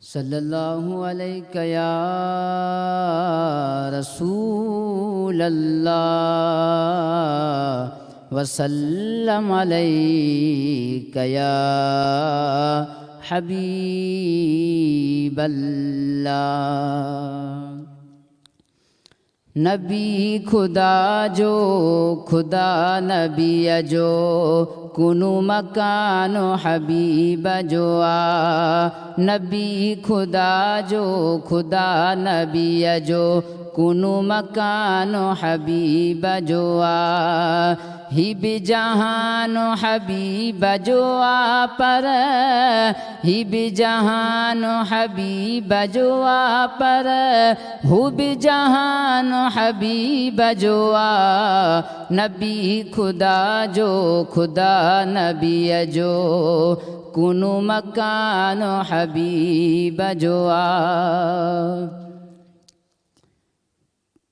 सल्लल्लाहु अलैका या रसूल अल्लाह वसल्लम अलैका या हबीब अल्लाह। नबी खुदा जो खुदा नबी जो कुनु मकानो हबीब जो आ। नबी खुदा जो खुदा नबी जो कुनु मकानो हबीब जो आ। ही भी जहानो हबीब जो आ पर, ही भी जहानो हबीब जो आ पर, हु भी जहानो हबीब जो आ। नबी खुदा जो खुदा नबी जो कुनु मकानो हबीब जो आ।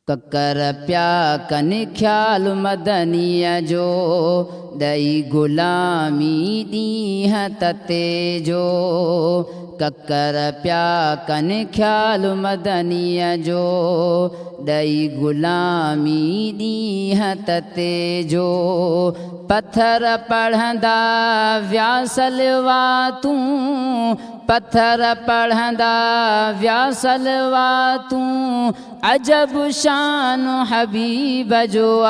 ककर प्या कन ख्याल मदनिया जो दई गुलामी दीह तते जो। ककर प्या कन ख्याल मदनिया जो दई गुलामी दीह तते जो। पत्थर पढ़ंदा व्यासलवा तू, पत्थर पढ़ंदा व्यासलवा तू। अजब शान हबीब जो आ।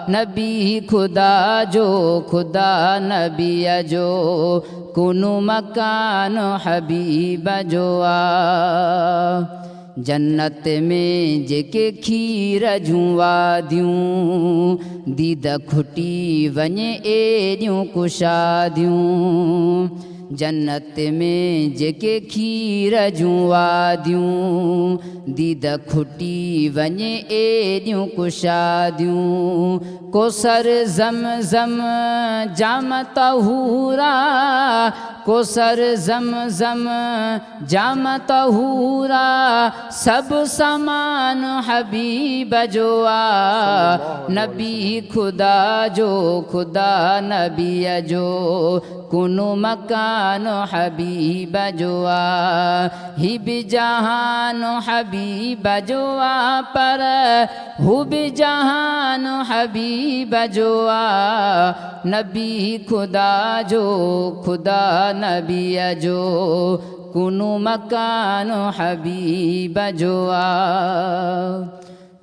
नबी खुदा जो खुदा नबी जो कुनु मकान हबीब जो आ। जन्नत में जेके खीर जुआ दियूं, दीद खुटी वञे एॾियूं कुशादियूं। जन्नत में जेके खीर जुआ दियूं, दीद खुटी वञे एॾियूं कुशादियूं। कोसर ज़म ज़म जाम तहूरा, कोसर ज़म ज़म जाम तहूरा। सब समान हबीब जो आ। नबी खुदा जो खुदा नबी जो कुनु मकानो हबीब जो आ। ही भी जहानो हबीब जो आ पर, हु भी जहानो हबीब जो आ। नबी खुदा जो खुदा नबी जो कुनु मकानो हबीब जो आ।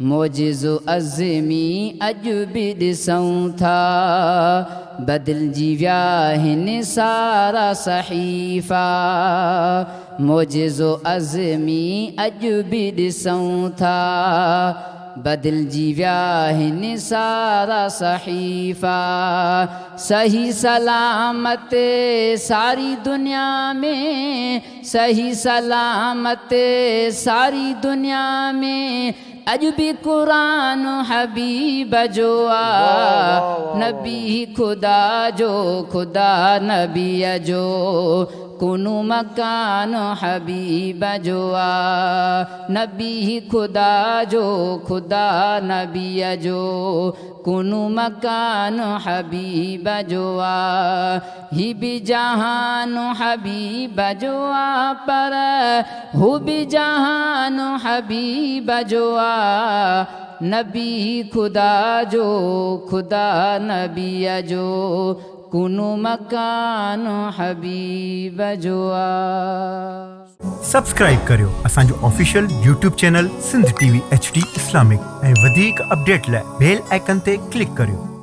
मोजिज़ो अज़मी अॼु बि ॾिसूं था, बदिलजी विया हिन सारा सहीफ़ा। मोजिज़ो अज़मी अॼु बि ॾिसूं था, बदिलजी विया हिन सारा सहीफ़ा। सही सलामत सारी दुनिया में, सही सलामत सारी दुनिया में। अॼु बि क़ुरान हबीब जो आ। नबी खुदा जो खुदा नबी जो कुनु मकानो हबीब जो आ। नबी खुदा जो खुदा नबी जो कुनु मकानो हबीब जो आ। ही भी जहानो हबीब जो आ पर, हु भी जहानो हबीब जो आ। नबी खुदा जो खुदा नबी जो कुनु मकानो हबीब जो आ। सब्सक्राइब करियो असांजो official YouTube channel Sindh TV HD Islamic ऐं वधीक अपडेट लाइ बेल आइकन ते क्लिक करियो।